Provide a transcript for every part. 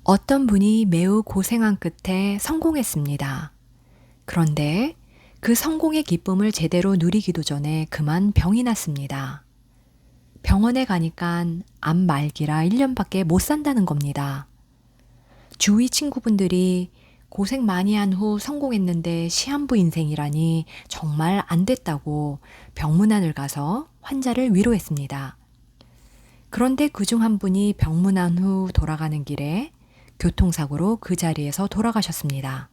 어떤 분이 매우 고생한 끝에 성공했습니다. 그런데 그 성공의 기쁨을 제대로 누리기도 전에 그만 병이 났습니다. 병원에 가니까 암 말기라 1년밖에 못 산다는 겁니다. 주위 친구분들이 고생 많이 한 후 성공했는데 시한부 인생이라니 정말 안 됐다고 병문안을 가서 환자를 위로했습니다. 그런데 그중 한 분이 병문안 후 돌아가는 길에 교통사고로 그 자리에서 돌아가셨습니다.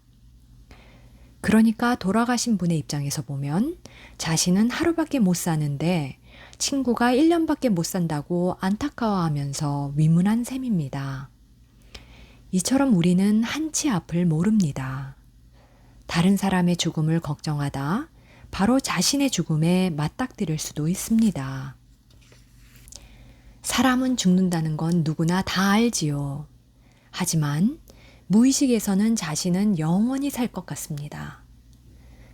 그러니까 돌아가신 분의 입장에서 보면 자신은 하루밖에 못 사는데 친구가 1년밖에 못 산다고 안타까워하면서 위문한 셈입니다. 이처럼 우리는 한치 앞을 모릅니다. 다른 사람의 죽음을 걱정하다 바로 자신의 죽음에 맞닥뜨릴 수도 있습니다. 사람은 죽는다는 건 누구나 다 알지요. 하지만 무의식에서는 자신은 영원히 살 것 같습니다.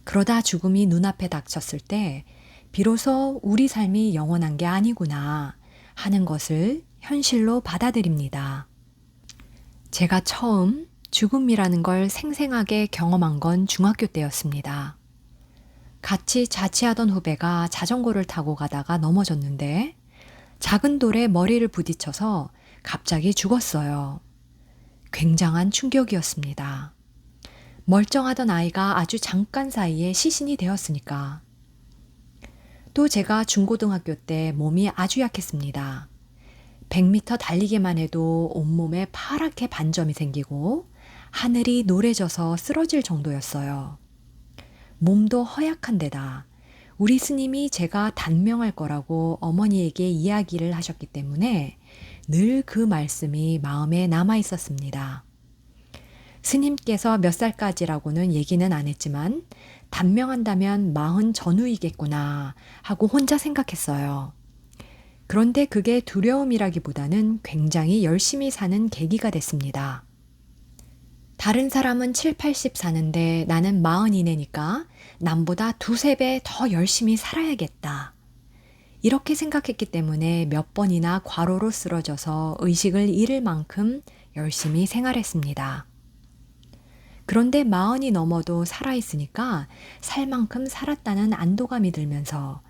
그러다 죽음이 눈앞에 닥쳤을 때 비로소 우리 삶이 영원한 게 아니구나 하는 것을 현실로 받아들입니다. 제가 처음 죽음이라는 걸 생생하게 경험한 건 중학교 때였습니다. 같이 자취하던 후배가 자전거를 타고 가다가 넘어졌는데 작은 돌에 머리를 부딪혀서 갑자기 죽었어요. 굉장한 충격이었습니다. 멀쩡하던 아이가 아주 잠깐 사이에 시신이 되었으니까. 또 제가 중고등학교 때 몸이 아주 약했습니다. 100m 달리기만 해도 온몸에 파랗게 반점이 생기고 하늘이 노래져서 쓰러질 정도였어요. 몸도 허약한 데다 우리 스님이 제가 단명할 거라고 어머니에게 이야기를 하셨기 때문에 늘 그 말씀이 마음에 남아 있었습니다. 스님께서 몇 살까지라고는 얘기는 안 했지만 단명한다면 40 전후이겠구나 하고 혼자 생각했어요. 그런데 그게 두려움이라기보다는 굉장히 열심히 사는 계기가 됐습니다. 다른 사람은 7, 80 사는데 나는 40 이내니까 남보다 두세 배 더 열심히 살아야겠다. 이렇게 생각했기 때문에 몇 번이나 과로로 쓰러져서 의식을 잃을 만큼 열심히 생활했습니다. 그런데 40이 넘어도 살아있으니까 살 만큼 살았다는 안도감이 들면서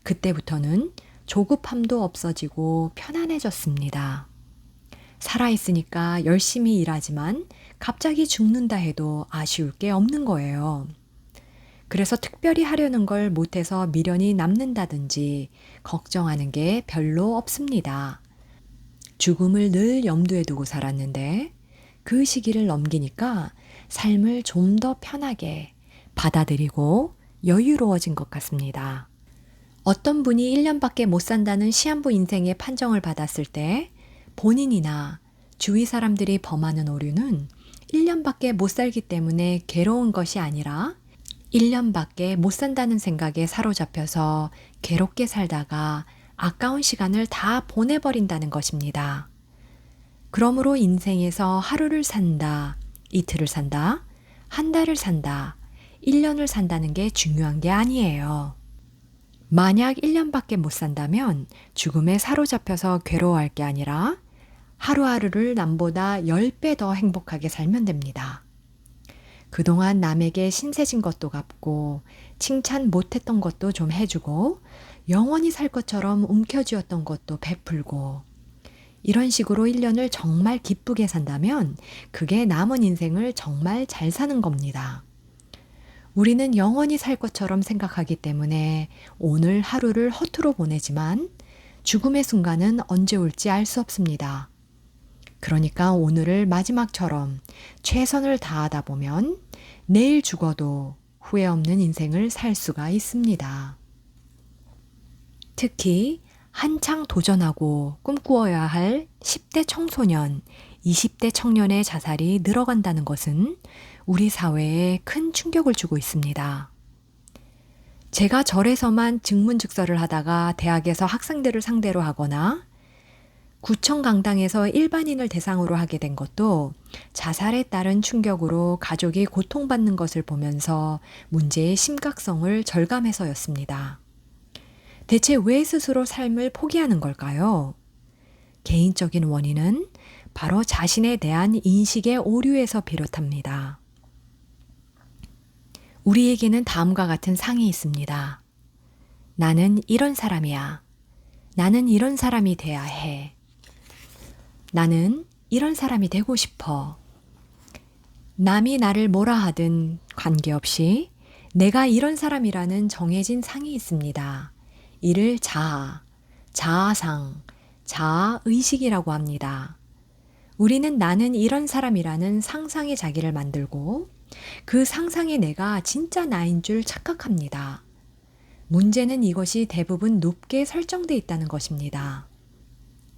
그때부터는 조급함도 없어지고 편안해졌습니다. 살아있으니까 열심히 일하지만 갑자기 죽는다 해도 아쉬울 게 없는 거예요. 그래서 특별히 하려는 걸 못해서 미련이 남는다든지 걱정하는 게 별로 없습니다. 죽음을 늘 염두에 두고 살았는데 그 시기를 넘기니까 삶을 좀 더 편하게 받아들이고 여유로워진 것 같습니다. 어떤 분이 1년밖에 못 산다는 시한부 인생의 판정을 받았을 때 본인이나 주위 사람들이 범하는 오류는 1년밖에 못 살기 때문에 괴로운 것이 아니라 1년밖에 못 산다는 생각에 사로잡혀서 괴롭게 살다가 아까운 시간을 다 보내버린다는 것입니다. 그러므로 인생에서 하루를 산다, 이틀을 산다, 한 달을 산다, 1년을 산다는 게 중요한 게 아니에요. 만약 1년밖에 못 산다면 죽음에 사로잡혀서 괴로워할 게 아니라 하루하루를 남보다 10배 더 행복하게 살면 됩니다. 그동안 남에게 신세진 것도 갚고 칭찬 못했던 것도 좀 해주고 영원히 살 것처럼 움켜쥐었던 것도 베풀고 이런 식으로 1년을 정말 기쁘게 산다면 그게 남은 인생을 정말 잘 사는 겁니다. 우리는 영원히 살 것처럼 생각하기 때문에 오늘 하루를 허투루 보내지만 죽음의 순간은 언제 올지 알 수 없습니다. 그러니까 오늘을 마지막처럼 최선을 다하다 보면 내일 죽어도 후회 없는 인생을 살 수가 있습니다. 특히 한창 도전하고 꿈꾸어야 할 10대 청소년, 20대 청년의 자살이 늘어간다는 것은 우리 사회에 큰 충격을 주고 있습니다. 제가 절에서만 증문즉서를 하다가 대학에서 학생들을 상대로 하거나 구청 강당에서 일반인을 대상으로 하게 된 것도 자살에 따른 충격으로 가족이 고통받는 것을 보면서 문제의 심각성을 절감해서였습니다. 대체 왜 스스로 삶을 포기하는 걸까요? 개인적인 원인은 바로 자신에 대한 인식의 오류에서 비롯합니다. 우리에게는 다음과 같은 상이 있습니다. 나는 이런 사람이야. 나는 이런 사람이 돼야 해. 나는 이런 사람이 되고 싶어. 남이 나를 뭐라 하든 관계없이 내가 이런 사람이라는 정해진 상이 있습니다. 이를 자아, 자아상, 자아의식이라고 합니다. 우리는 나는 이런 사람이라는 상상의 자기를 만들고 그 상상의 내가 진짜 나인 줄 착각합니다. 문제는 이것이 대부분 높게 설정돼 있다는 것입니다.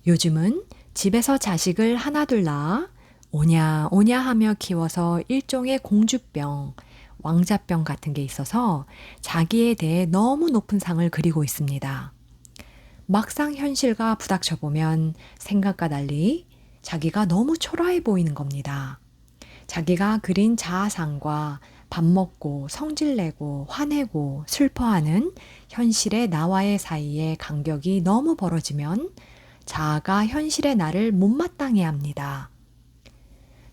요즘은 집에서 자식을 하나둘 낳아 오냐 오냐 하며 키워서 일종의 공주병, 왕자병 같은 게 있어서 자기에 대해 너무 높은 상을 그리고 있습니다. 막상 현실과 부닥쳐 보면 생각과 달리 자기가 너무 초라해 보이는 겁니다. 자기가 그린 자아상과 밥 먹고 성질내고 화내고 슬퍼하는 현실의 나와의 사이에 간격이 너무 벌어지면 자아가 현실의 나를 못마땅해 합니다.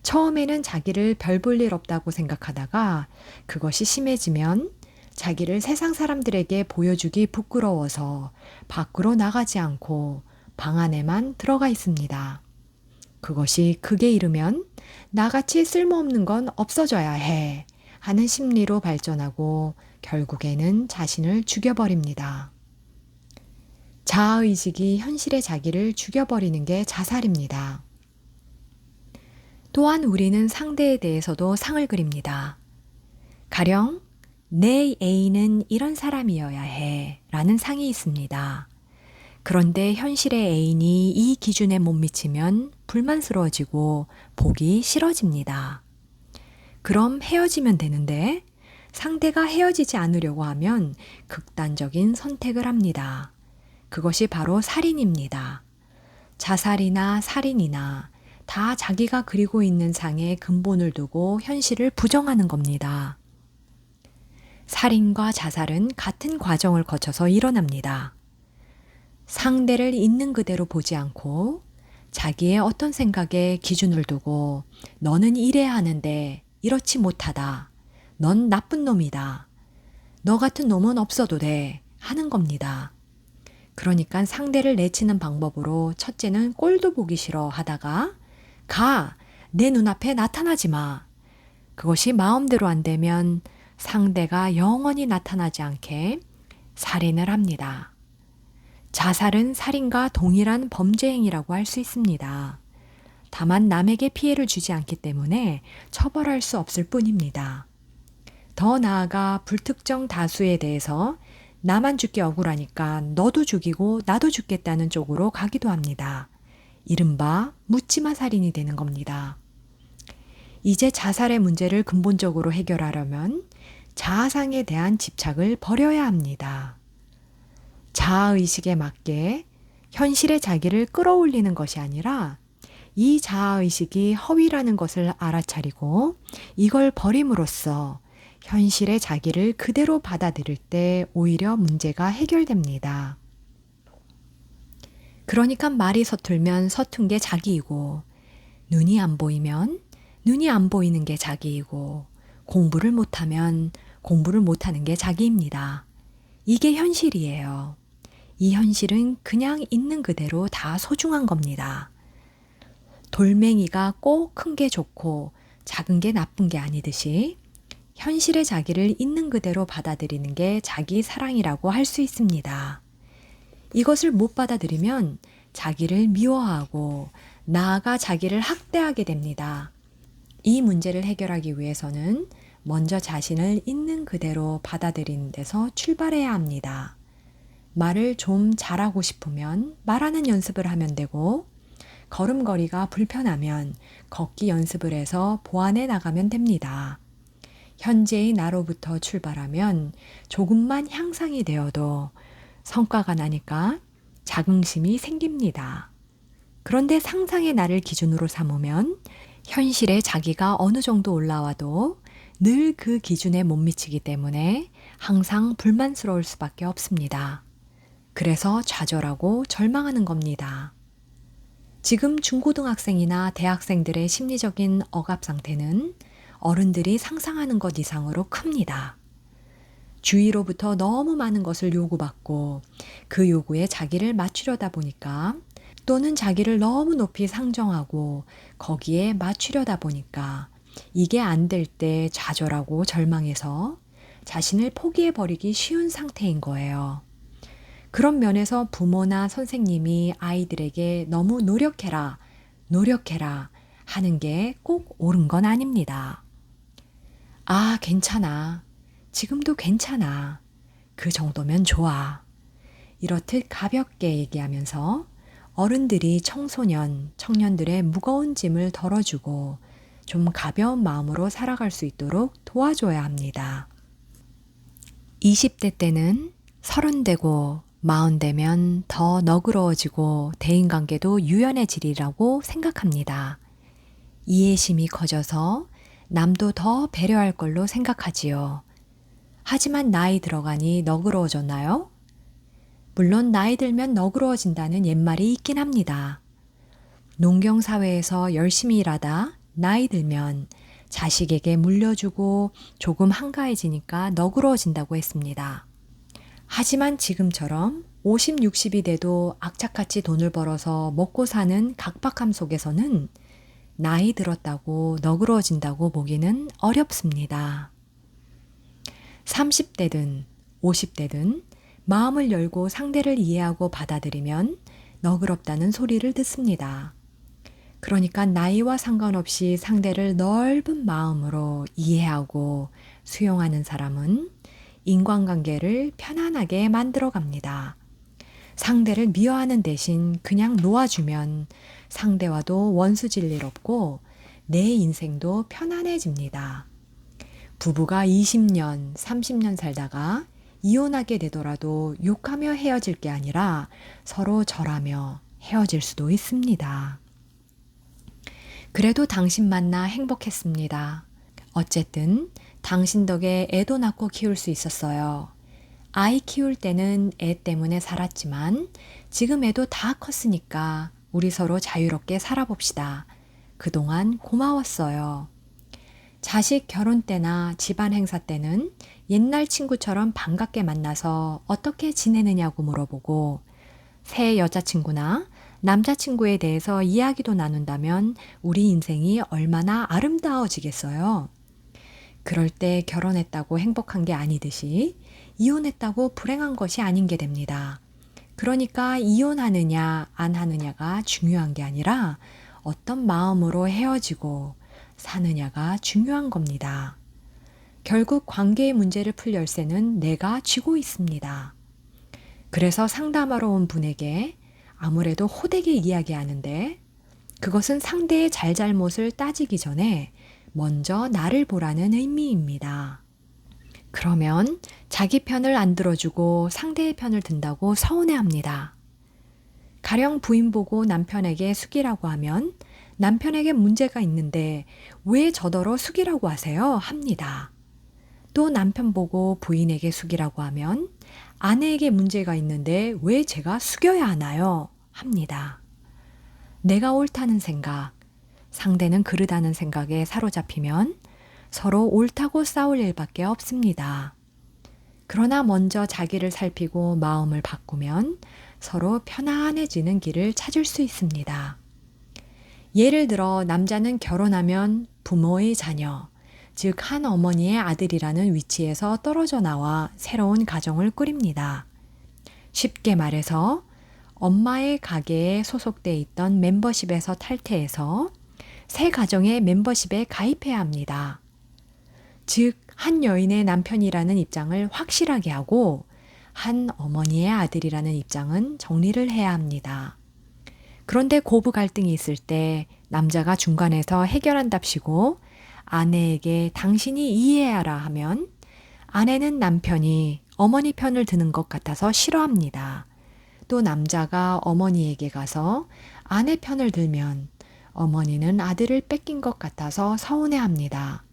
처음에는 자기를 별 볼 일 없다고 생각하다가 그것이 심해지면 자기를 세상 사람들에게 보여주기 부끄러워서 밖으로 나가지 않고 방 안에만 들어가 있습니다. 그것이 극에 이르면 나같이 쓸모없는 건 없어져야 해 하는 심리로 발전하고 결국에는 자신을 죽여버립니다. 자아의식이 현실의 자기를 죽여버리는 게 자살입니다. 또한 우리는 상대에 대해서도 상을 그립니다. 가령 내 애인은 이런 사람이어야 해 라는 상이 있습니다. 그런데 현실의 애인이 이 기준에 못 미치면 불만스러워지고 보기 싫어집니다. 그럼 헤어지면 되는데 상대가 헤어지지 않으려고 하면 극단적인 선택을 합니다. 그것이 바로 살인입니다. 자살이나 살인이나 다 자기가 그리고 있는 상에 근본을 두고 현실을 부정하는 겁니다. 살인과 자살은 같은 과정을 거쳐서 일어납니다. 상대를 있는 그대로 보지 않고 자기의 어떤 생각에 기준을 두고 너는 이래야 하는데 이렇지 못하다. 넌 나쁜 놈이다. 너 같은 놈은 없어도 돼. 하는 겁니다. 그러니까 상대를 내치는 방법으로 첫째는 꼴도 보기 싫어 하다가 가! 내 눈앞에 나타나지 마. 그것이 마음대로 안 되면 상대가 영원히 나타나지 않게 살인을 합니다. 자살은 살인과 동일한 범죄 행위라고 할 수 있습니다. 다만 남에게 피해를 주지 않기 때문에 처벌할 수 없을 뿐입니다. 더 나아가 불특정 다수에 대해서 나만 죽기 억울하니까 너도 죽이고 나도 죽겠다는 쪽으로 가기도 합니다. 이른바 묻지마 살인이 되는 겁니다. 이제 자살의 문제를 근본적으로 해결하려면 자아상에 대한 집착을 버려야 합니다. 자아의식에 맞게 현실의 자기를 끌어올리는 것이 아니라 이 자아의식이 허위라는 것을 알아차리고 이걸 버림으로써 현실의 자기를 그대로 받아들일 때 오히려 문제가 해결됩니다. 그러니까 말이 서툴면 서툰 게 자기이고 눈이 안 보이면 눈이 안 보이는 게 자기이고 공부를 못하면 공부를 못하는 게 자기입니다. 이게 현실이에요. 이 현실은 그냥 있는 그대로 다 소중한 겁니다. 돌멩이가 꼭 큰 게 좋고 작은 게 나쁜 게 아니듯이 현실의 자기를 있는 그대로 받아들이는 게 자기 사랑이라고 할 수 있습니다. 이것을 못 받아들이면 자기를 미워하고 나아가 자기를 학대하게 됩니다. 이 문제를 해결하기 위해서는 먼저 자신을 있는 그대로 받아들이는 데서 출발해야 합니다. 말을 좀 잘하고 싶으면 말하는 연습을 하면 되고 걸음걸이가 불편하면 걷기 연습을 해서 보완해 나가면 됩니다. 현재의 나로부터 출발하면 조금만 향상이 되어도 성과가 나니까 자긍심이 생깁니다. 그런데 상상의 나를 기준으로 삼으면 현실의 자기가 어느 정도 올라와도 늘 그 기준에 못 미치기 때문에 항상 불만스러울 수밖에 없습니다. 그래서 좌절하고 절망하는 겁니다. 지금 중고등학생이나 대학생들의 심리적인 억압 상태는 어른들이 상상하는 것 이상으로 큽니다. 주위로부터 너무 많은 것을 요구받고 그 요구에 자기를 맞추려다 보니까 또는 자기를 너무 높이 상정하고 거기에 맞추려다 보니까 이게 안 될 때 좌절하고 절망해서 자신을 포기해버리기 쉬운 상태인 거예요. 그런 면에서 부모나 선생님이 아이들에게 너무 노력해라, 노력해라 하는 게 꼭 옳은 건 아닙니다. 아, 괜찮아. 지금도 괜찮아. 그 정도면 좋아. 이렇듯 가볍게 얘기하면서 어른들이 청소년, 청년들의 무거운 짐을 덜어주고 좀 가벼운 마음으로 살아갈 수 있도록 도와줘야 합니다. 20대 때는 30 되고 40 되면 더 너그러워지고 대인관계도 유연해지리라고 생각합니다. 이해심이 커져서 남도 더 배려할 걸로 생각하지요. 하지만 나이 들어가니 너그러워졌나요? 물론 나이 들면 너그러워진다는 옛말이 있긴 합니다. 농경사회에서 열심히 일하다 나이 들면 자식에게 물려주고 조금 한가해지니까 너그러워진다고 했습니다. 하지만 지금처럼 50, 60이 돼도 악착같이 돈을 벌어서 먹고 사는 각박함 속에서는 나이 들었다고 너그러워진다고 보기는 어렵습니다. 30대든 50대든 마음을 열고 상대를 이해하고 받아들이면 너그럽다는 소리를 듣습니다. 그러니까 나이와 상관없이 상대를 넓은 마음으로 이해하고 수용하는 사람은 인간관계를 편안하게 만들어 갑니다. 상대를 미워하는 대신 그냥 놓아주면 상대와도 원수질 일 없고 내 인생도 편안해집니다. 부부가 20년, 30년 살다가 이혼하게 되더라도 욕하며 헤어질 게 아니라 서로 절하며 헤어질 수도 있습니다. 그래도 당신 만나 행복했습니다. 어쨌든 당신 덕에 애도 낳고 키울 수 있었어요. 아이 키울 때는 애 때문에 살았지만 지금 애도 다 컸으니까 우리 서로 자유롭게 살아봅시다. 그동안 고마웠어요. 자식 결혼 때나 집안 행사 때는 옛날 친구처럼 반갑게 만나서 어떻게 지내느냐고 물어보고 새 여자친구나 남자친구에 대해서 이야기도 나눈다면 우리 인생이 얼마나 아름다워지겠어요. 그럴 때 결혼했다고 행복한 게 아니듯이 이혼했다고 불행한 것이 아닌 게 됩니다. 그러니까 이혼하느냐 안 하느냐가 중요한 게 아니라 어떤 마음으로 헤어지고 사느냐가 중요한 겁니다. 결국 관계의 문제를 풀 열쇠는 내가 쥐고 있습니다. 그래서 상담하러 온 분에게 아무래도 호되게 이야기하는데 그것은 상대의 잘잘못을 따지기 전에 먼저 나를 보라는 의미입니다. 그러면 자기 편을 안 들어주고 상대의 편을 든다고 서운해합니다. 가령 부인 보고 남편에게 숙이라고 하면 남편에게 문제가 있는데 왜 저더러 숙이라고 하세요? 합니다. 또 남편 보고 부인에게 숙이라고 하면 아내에게 문제가 있는데 왜 제가 숙여야 하나요? 합니다. 내가 옳다는 생각, 상대는 그르다는 생각에 사로잡히면 서로 옳다고 싸울 일밖에 없습니다. 그러나 먼저 자기를 살피고 마음을 바꾸면 서로 편안해지는 길을 찾을 수 있습니다. 예를 들어 남자는 결혼하면 부모의 자녀, 즉 한 어머니의 아들이라는 위치에서 떨어져 나와 새로운 가정을 꾸립니다. 쉽게 말해서 엄마의 가게에 소속돼 있던 멤버십에서 탈퇴해서 새 가정의 멤버십에 가입해야 합니다. 즉, 한 여인의 남편이라는 입장을 확실하게 하고 한 어머니의 아들이라는 입장은 정리를 해야 합니다. 그런데 고부 갈등이 있을 때 남자가 중간에서 해결한답시고 아내에게 당신이 이해하라 하면 아내는 남편이 어머니 편을 드는 것 같아서 싫어합니다. 또 남자가 어머니에게 가서 아내 편을 들면 어머니는 아들을 뺏긴 것 같아서 서운해합니다.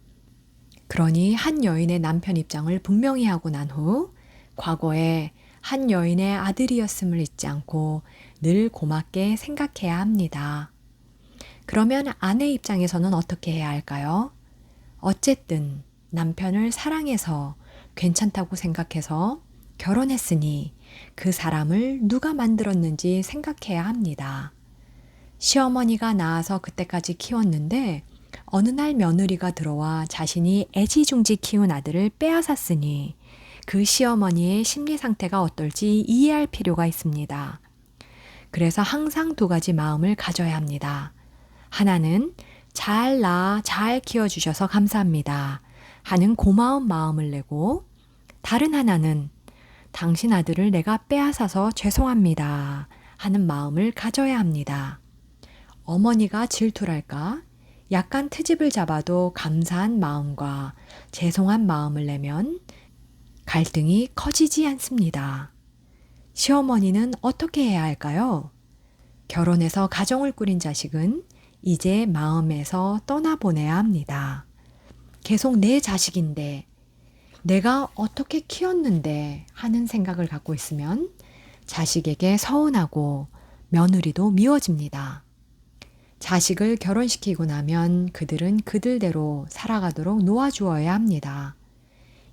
그러니 한 여인의 남편 입장을 분명히 하고 난 후 과거에 한 여인의 아들이었음을 잊지 않고 늘 고맙게 생각해야 합니다. 그러면 아내 입장에서는 어떻게 해야 할까요? 어쨌든 남편을 사랑해서 괜찮다고 생각해서 결혼했으니 그 사람을 누가 만들었는지 생각해야 합니다. 시어머니가 낳아서 그때까지 키웠는데 어느 날 며느리가 들어와 자신이 애지중지 키운 아들을 빼앗았으니 그 시어머니의 심리 상태가 어떨지 이해할 필요가 있습니다. 그래서 항상 두 가지 마음을 가져야 합니다. 하나는 잘 낳아 잘 키워주셔서 감사합니다 하는 고마운 마음을 내고, 다른 하나는 당신 아들을 내가 빼앗아서 죄송합니다 하는 마음을 가져야 합니다. 어머니가 질투랄까? 약간 트집을 잡아도 감사한 마음과 죄송한 마음을 내면 갈등이 커지지 않습니다. 시어머니는 어떻게 해야 할까요? 결혼해서 가정을 꾸린 자식은 이제 마음에서 떠나보내야 합니다. 계속 내 자식인데, 내가 어떻게 키웠는데 하는 생각을 갖고 있으면 자식에게 서운하고 며느리도 미워집니다. 자식을 결혼시키고 나면 그들은 그들대로 살아가도록 놓아주어야 합니다.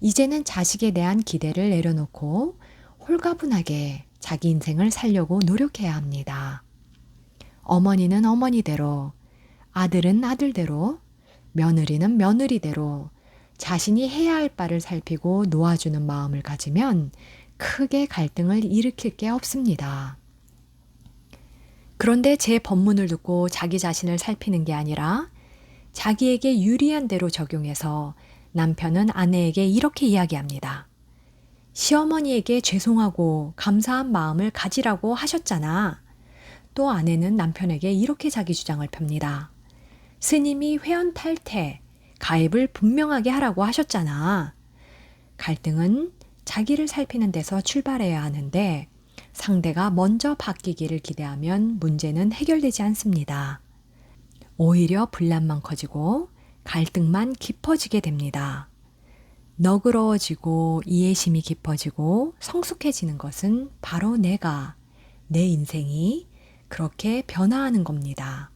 이제는 자식에 대한 기대를 내려놓고 홀가분하게 자기 인생을 살려고 노력해야 합니다. 어머니는 어머니대로, 아들은 아들대로, 며느리는 며느리대로 자신이 해야 할 바를 살피고 놓아주는 마음을 가지면 크게 갈등을 일으킬 게 없습니다. 그런데 제 법문을 듣고 자기 자신을 살피는 게 아니라 자기에게 유리한 대로 적용해서 남편은 아내에게 이렇게 이야기합니다. 시어머니에게 죄송하고 감사한 마음을 가지라고 하셨잖아. 또 아내는 남편에게 이렇게 자기 주장을 펴니다. 스님이 회원 탈퇴, 가입을 분명하게 하라고 하셨잖아. 갈등은 자기를 살피는 데서 출발해야 하는데 상대가 먼저 바뀌기를 기대하면 문제는 해결되지 않습니다. 오히려 분란만 커지고 갈등만 깊어지게 됩니다. 너그러워지고 이해심이 깊어지고 성숙해지는 것은 바로 내 인생이 그렇게 변화하는 겁니다.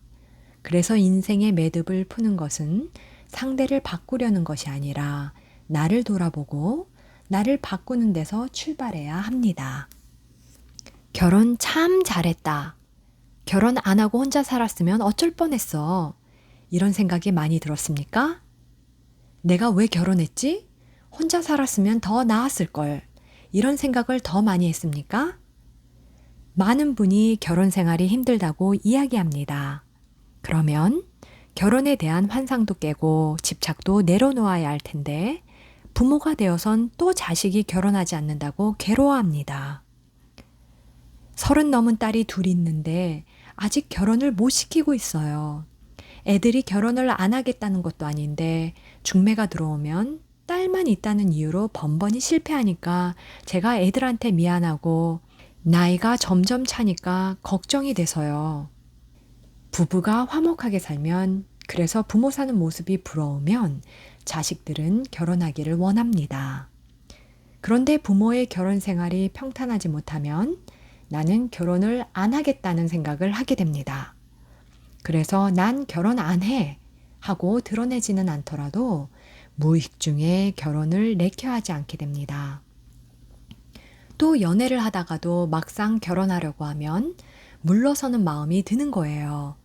그래서 인생의 매듭을 푸는 것은 상대를 바꾸려는 것이 아니라 나를 돌아보고 나를 바꾸는 데서 출발해야 합니다. 결혼 참 잘했다. 결혼 안 하고 혼자 살았으면 어쩔 뻔했어. 이런 생각이 많이 들었습니까? 내가 왜 결혼했지? 혼자 살았으면 더 나았을걸. 이런 생각을 더 많이 했습니까? 많은 분이 결혼 생활이 힘들다고 이야기합니다. 그러면 결혼에 대한 환상도 깨고 집착도 내려놓아야 할 텐데 부모가 되어선 또 자식이 결혼하지 않는다고 괴로워합니다. 30 넘은 딸이 둘 있는데 아직 결혼을 못 시키고 있어요. 애들이 결혼을 안 하겠다는 것도 아닌데 중매가 들어오면 딸만 있다는 이유로 번번이 실패하니까 제가 애들한테 미안하고 나이가 점점 차니까 걱정이 돼서요. 부부가 화목하게 살면, 그래서 부모 사는 모습이 부러우면 자식들은 결혼하기를 원합니다. 그런데 부모의 결혼 생활이 평탄하지 못하면 나는 결혼을 안 하겠다는 생각을 하게 됩니다. 그래서 난 결혼 안 해 하고 드러내지는 않더라도 무의식 중에 결혼을 내켜하지 않게 됩니다. 또 연애를 하다가도 막상 결혼하려고 하면 물러서는 마음이 드는 거예요.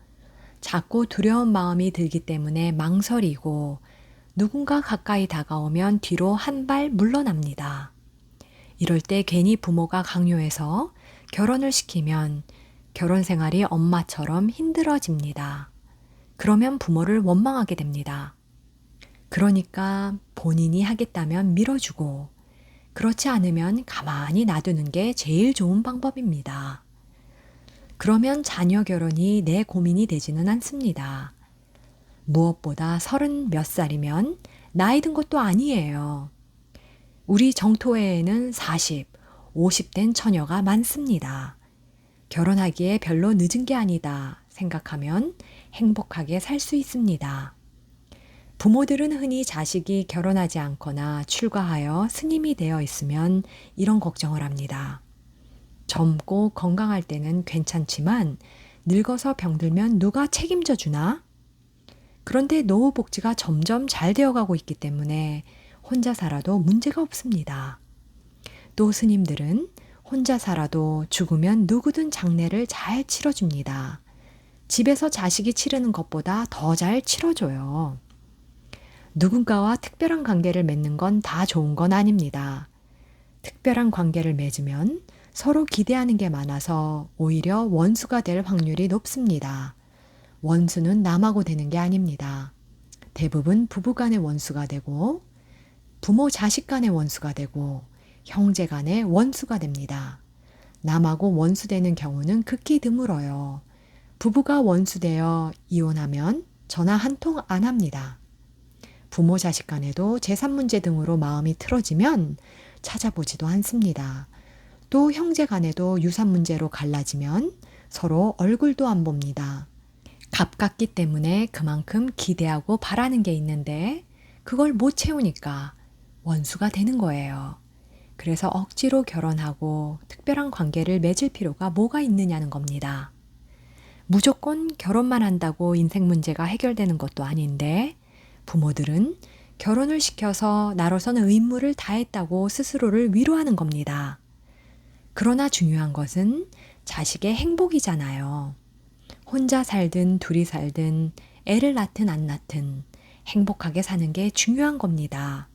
자꾸 두려운 마음이 들기 때문에 망설이고 누군가 가까이 다가오면 뒤로 한 발 물러납니다. 이럴 때 괜히 부모가 강요해서 결혼을 시키면 결혼 생활이 엄마처럼 힘들어집니다. 그러면 부모를 원망하게 됩니다. 그러니까 본인이 하겠다면 밀어주고 그렇지 않으면 가만히 놔두는 게 제일 좋은 방법입니다. 그러면 자녀 결혼이 내 고민이 되지는 않습니다. 무엇보다 30 몇 살이면 나이 든 것도 아니에요. 우리 정토회에는 40, 50 된 처녀가 많습니다. 결혼하기에 별로 늦은 게 아니다 생각하면 행복하게 살 수 있습니다. 부모들은 흔히 자식이 결혼하지 않거나 출가하여 스님이 되어 있으면 이런 걱정을 합니다. 젊고 건강할 때는 괜찮지만 늙어서 병들면 누가 책임져 주나? 그런데 노후복지가 점점 잘 되어가고 있기 때문에 혼자 살아도 문제가 없습니다. 또 스님들은 혼자 살아도 죽으면 누구든 장례를 잘 치러줍니다. 집에서 자식이 치르는 것보다 더 잘 치러줘요. 누군가와 특별한 관계를 맺는 건 다 좋은 건 아닙니다. 특별한 관계를 맺으면 서로 기대하는 게 많아서 오히려 원수가 될 확률이 높습니다. 원수는 남하고 되는 게 아닙니다. 대부분 부부 간의 원수가 되고 부모 자식 간의 원수가 되고 형제 간의 원수가 됩니다. 남하고 원수되는 경우는 극히 드물어요. 부부가 원수되어 이혼하면 전화 한 통 안 합니다. 부모 자식 간에도 재산 문제 등으로 마음이 틀어지면 찾아보지도 않습니다. 또 형제 간에도 유산 문제로 갈라지면 서로 얼굴도 안 봅니다. 가깝기 때문에 그만큼 기대하고 바라는 게 있는데 그걸 못 채우니까 원수가 되는 거예요. 그래서 억지로 결혼하고 특별한 관계를 맺을 필요가 뭐가 있느냐는 겁니다. 무조건 결혼만 한다고 인생 문제가 해결되는 것도 아닌데 부모들은 결혼을 시켜서 나로서는 의무를 다했다고 스스로를 위로하는 겁니다. 그러나 중요한 것은 자식의 행복이잖아요. 혼자 살든 둘이 살든 애를 낳든 안 낳든 행복하게 사는 게 중요한 겁니다.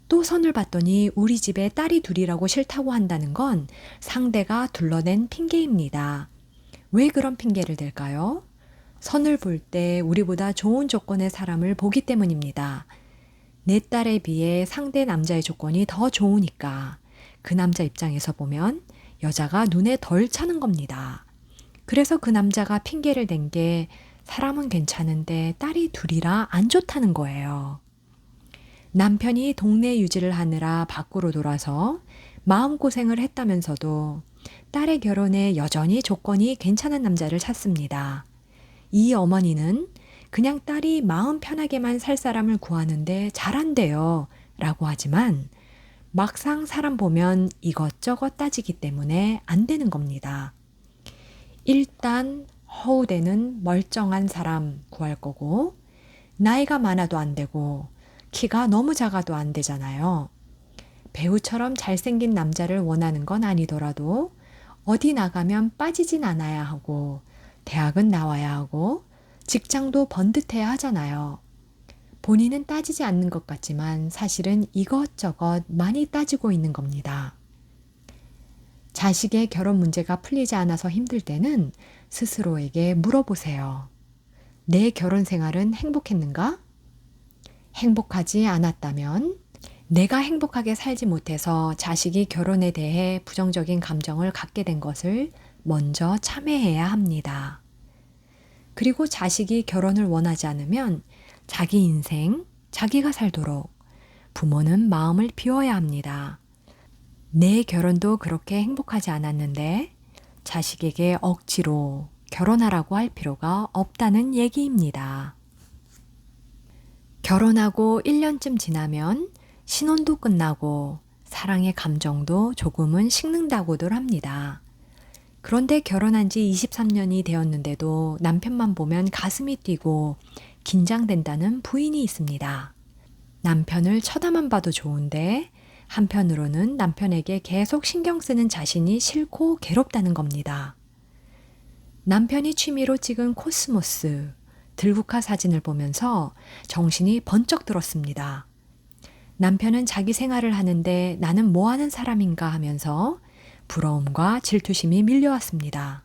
또 선을 봤더니 우리 집에 딸이 둘이라고 싫다고 한다는 건 상대가 둘러댄 핑계입니다. 왜 그런 핑계를 댈까요? 선을 볼 때 우리보다 좋은 조건의 사람을 보기 때문입니다. 내 딸에 비해 상대 남자의 조건이 더 좋으니까 그 남자 입장에서 보면 여자가 눈에 덜 차는 겁니다. 그래서 그 남자가 핑계를 댄 게 사람은 괜찮은데 딸이 둘이라 안 좋다는 거예요. 남편이 동네 유지를 하느라 밖으로 돌아서 마음고생을 했다면서도 딸의 결혼에 여전히 조건이 괜찮은 남자를 찾습니다. 이 어머니는 그냥 딸이 마음 편하게만 살 사람을 구하는데 잘한대요 라고 하지만 막상 사람 보면 이것저것 따지기 때문에 안 되는 겁니다. 일단 허우대는 멀쩡한 사람 구할 거고 나이가 많아도 안 되고 키가 너무 작아도 안 되잖아요. 배우처럼 잘생긴 남자를 원하는 건 아니더라도 어디 나가면 빠지진 않아야 하고 대학은 나와야 하고 직장도 번듯해야 하잖아요. 본인은 따지지 않는 것 같지만 사실은 이것저것 많이 따지고 있는 겁니다. 자식의 결혼 문제가 풀리지 않아서 힘들 때는 스스로에게 물어보세요. 내 결혼 생활은 행복했는가? 행복하지 않았다면 내가 행복하게 살지 못해서 자식이 결혼에 대해 부정적인 감정을 갖게 된 것을 먼저 참회해야 합니다. 그리고 자식이 결혼을 원하지 않으면 자기 인생, 자기가 살도록 부모는 마음을 비워야 합니다. 내 결혼도 그렇게 행복하지 않았는데 자식에게 억지로 결혼하라고 할 필요가 없다는 얘기입니다. 결혼하고 1년쯤 지나면 신혼도 끝나고 사랑의 감정도 조금은 식는다고들 합니다. 그런데 결혼한 지 23년이 되었는데도 남편만 보면 가슴이 뛰고 긴장된다는 부인이 있습니다. 남편을 쳐다만 봐도 좋은데 한편으로는 남편에게 계속 신경 쓰는 자신이 싫고 괴롭다는 겁니다. 남편이 취미로 찍은 코스모스, 들국화 사진을 보면서 정신이 번쩍 들었습니다. 남편은 자기 생활을 하는데 나는 뭐 하는 사람인가 하면서 부러움과 질투심이 밀려왔습니다.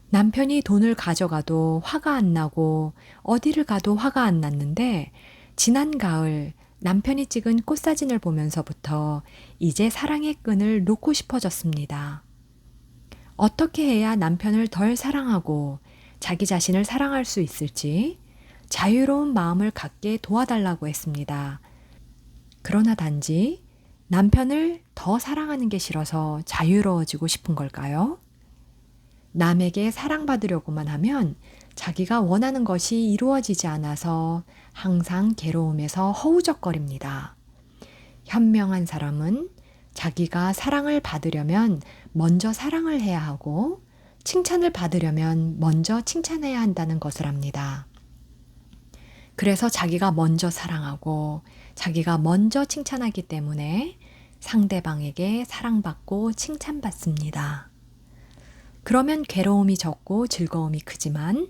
남편이 돈을 가져가도 화가 안 나고 어디를 가도 화가 안 났는데 지난 가을 남편이 찍은 꽃사진을 보면서부터 이제 사랑의 끈을 놓고 싶어졌습니다. 어떻게 해야 남편을 덜 사랑하고 자기 자신을 사랑할 수 있을지 자유로운 마음을 갖게 도와달라고 했습니다. 그러나 단지 남편을 더 사랑하는 게 싫어서 자유로워지고 싶은 걸까요? 남에게 사랑받으려고만 하면 자기가 원하는 것이 이루어지지 않아서 항상 괴로움에서 허우적거립니다. 현명한 사람은 자기가 사랑을 받으려면 먼저 사랑을 해야 하고 칭찬을 받으려면 먼저 칭찬해야 한다는 것을 압니다. 그래서 자기가 먼저 사랑하고 자기가 먼저 칭찬하기 때문에 상대방에게 사랑받고 칭찬받습니다. 그러면 괴로움이 적고 즐거움이 크지만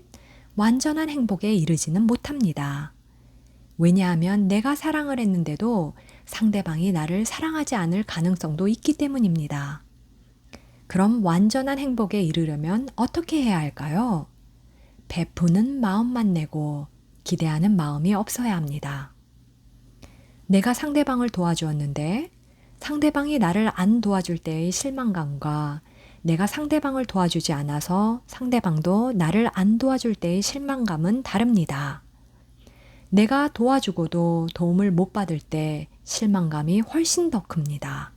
완전한 행복에 이르지는 못합니다. 왜냐하면 내가 사랑을 했는데도 상대방이 나를 사랑하지 않을 가능성도 있기 때문입니다. 그럼 완전한 행복에 이르려면 어떻게 해야 할까요? 베푸는 마음만 내고 기대하는 마음이 없어야 합니다. 내가 상대방을 도와주었는데 상대방이 나를 안 도와줄 때의 실망감과 내가 상대방을 도와주지 않아서 상대방도 나를 안 도와줄 때의 실망감은 다릅니다. 내가 도와주고도 도움을 못 받을 때 실망감이 훨씬 더 큽니다.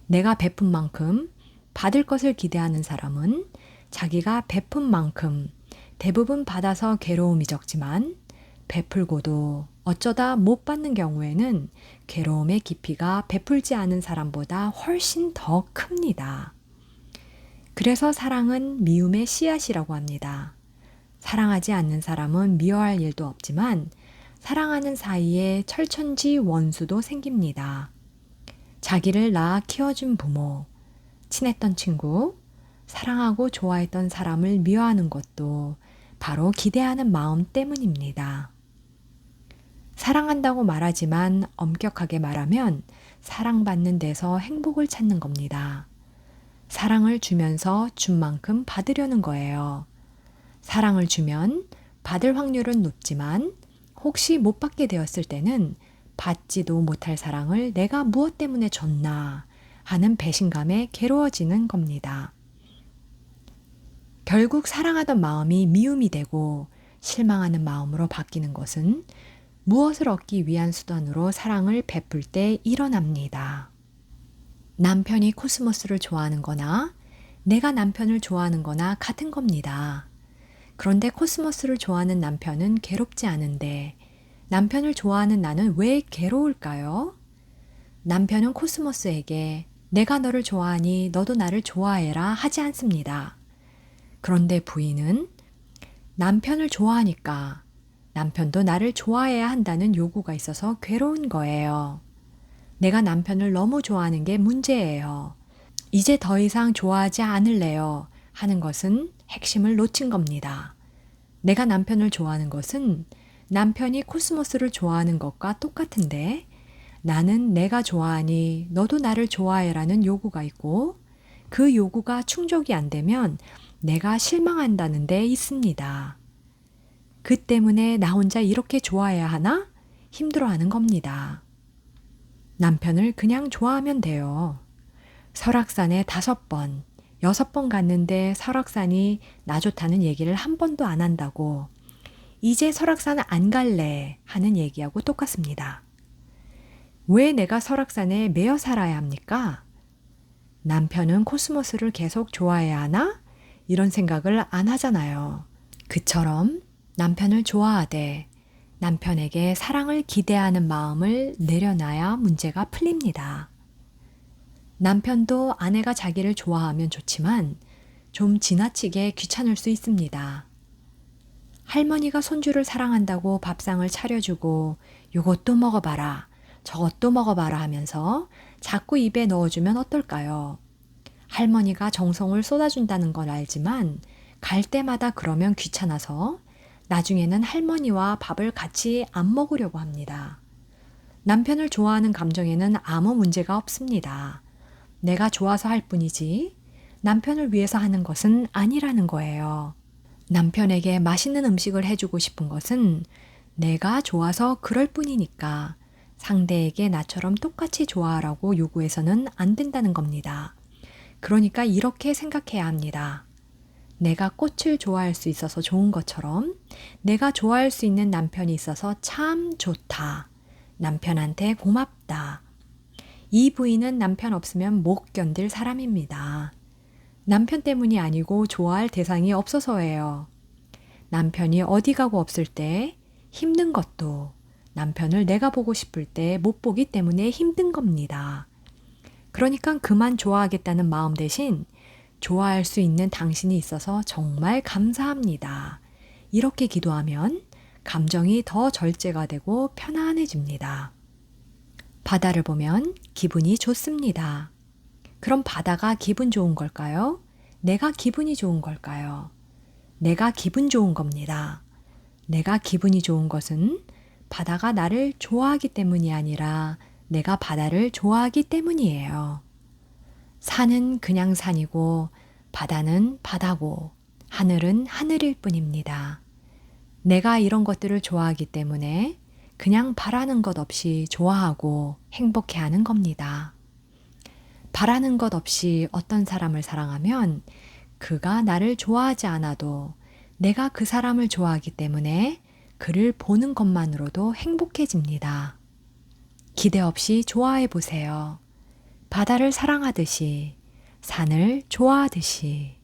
내가 베푼 만큼 받을 것을 기대하는 사람은 자기가 베푼 만큼 대부분 받아서 괴로움이 적지만 베풀고도 어쩌다 못 받는 경우에는 괴로움의 깊이가 베풀지 않은 사람보다 훨씬 더 큽니다. 그래서 사랑은 미움의 씨앗이라고 합니다. 사랑하지 않는 사람은 미워할 일도 없지만 사랑하는 사이에 철천지 원수도 생깁니다. 자기를 낳아 키워준 부모, 친했던 친구, 사랑하고 좋아했던 사람을 미워하는 것도 바로 기대하는 마음 때문입니다. 사랑한다고 말하지만 엄격하게 말하면 사랑받는 데서 행복을 찾는 겁니다. 사랑을 주면서 준 만큼 받으려는 거예요. 사랑을 주면 받을 확률은 높지만 혹시 못 받게 되었을 때는 받지도 못할 사랑을 내가 무엇 때문에 줬나 하는 배신감에 괴로워지는 겁니다. 결국 사랑하던 마음이 미움이 되고 실망하는 마음으로 바뀌는 것은 무엇을 얻기 위한 수단으로 사랑을 베풀 때 일어납니다. 남편이 코스모스를 좋아하는 거나 내가 남편을 좋아하는 거나 같은 겁니다. 그런데 코스모스를 좋아하는 남편은 괴롭지 않은데 남편을 좋아하는 나는 왜 괴로울까요? 남편은 코스모스에게 내가 너를 좋아하니 너도 나를 좋아해라 하지 않습니다. 그런데 부인은 남편을 좋아하니까 남편도 나를 좋아해야 한다는 요구가 있어서 괴로운 거예요. 내가 남편을 너무 좋아하는 게 문제예요. 이제 더 이상 좋아하지 않을래요 하는 것은 핵심을 놓친 겁니다. 내가 남편을 좋아하는 것은 남편이 코스모스를 좋아하는 것과 똑같은데 나는 내가 좋아하니 너도 나를 좋아해라는 요구가 있고 그 요구가 충족이 안 되면 내가 실망한다는 데 있습니다. 그 때문에 나 혼자 이렇게 좋아해야 하나? 힘들어하는 겁니다. 남편을 그냥 좋아하면 돼요. 설악산에 5번, 6번 갔는데 설악산이 나 좋다는 얘기를 한 번도 안 한다고 이제 설악산 안 갈래 하는 얘기하고 똑같습니다. 왜 내가 설악산에 매여 살아야 합니까? 남편은 코스모스를 계속 좋아해야 하나? 이런 생각을 안 하잖아요. 그처럼 남편을 좋아하되 남편에게 사랑을 기대하는 마음을 내려놔야 문제가 풀립니다. 남편도 아내가 자기를 좋아하면 좋지만 좀 지나치게 귀찮을 수 있습니다. 할머니가 손주를 사랑한다고 밥상을 차려주고 요것도 먹어봐라, 저것도 먹어봐라 하면서 자꾸 입에 넣어주면 어떨까요? 할머니가 정성을 쏟아준다는 건 알지만 갈 때마다 그러면 귀찮아서 나중에는 할머니와 밥을 같이 안 먹으려고 합니다. 남편을 좋아하는 감정에는 아무 문제가 없습니다. 내가 좋아서 할 뿐이지 남편을 위해서 하는 것은 아니라는 거예요. 남편에게 맛있는 음식을 해주고 싶은 것은 내가 좋아서 그럴 뿐이니까 상대에게 나처럼 똑같이 좋아하라고 요구해서는 안 된다는 겁니다. 그러니까 이렇게 생각해야 합니다. 내가 꽃을 좋아할 수 있어서 좋은 것처럼 내가 좋아할 수 있는 남편이 있어서 참 좋다. 남편한테 고맙다. 이 부인은 남편 없으면 못 견딜 사람입니다. 남편 때문이 아니고 좋아할 대상이 없어서예요. 남편이 어디 가고 없을 때 힘든 것도 남편을 내가 보고 싶을 때 못 보기 때문에 힘든 겁니다. 그러니까 그만 좋아하겠다는 마음 대신 좋아할 수 있는 당신이 있어서 정말 감사합니다. 이렇게 기도하면 감정이 더 절제가 되고 편안해집니다. 바다를 보면 기분이 좋습니다. 그럼 바다가 기분 좋은 걸까요? 내가 기분이 좋은 걸까요? 내가 기분 좋은 겁니다. 내가 기분이 좋은 것은 바다가 나를 좋아하기 때문이 아니라 내가 바다를 좋아하기 때문이에요. 산은 그냥 산이고 바다는 바다고 하늘은 하늘일 뿐입니다. 내가 이런 것들을 좋아하기 때문에 그냥 바라는 것 없이 좋아하고 행복해하는 겁니다. 바라는 것 없이 어떤 사람을 사랑하면 그가 나를 좋아하지 않아도 내가 그 사람을 좋아하기 때문에 그를 보는 것만으로도 행복해집니다. 기대 없이 좋아해 보세요. 바다를 사랑하듯이, 산을 좋아하듯이.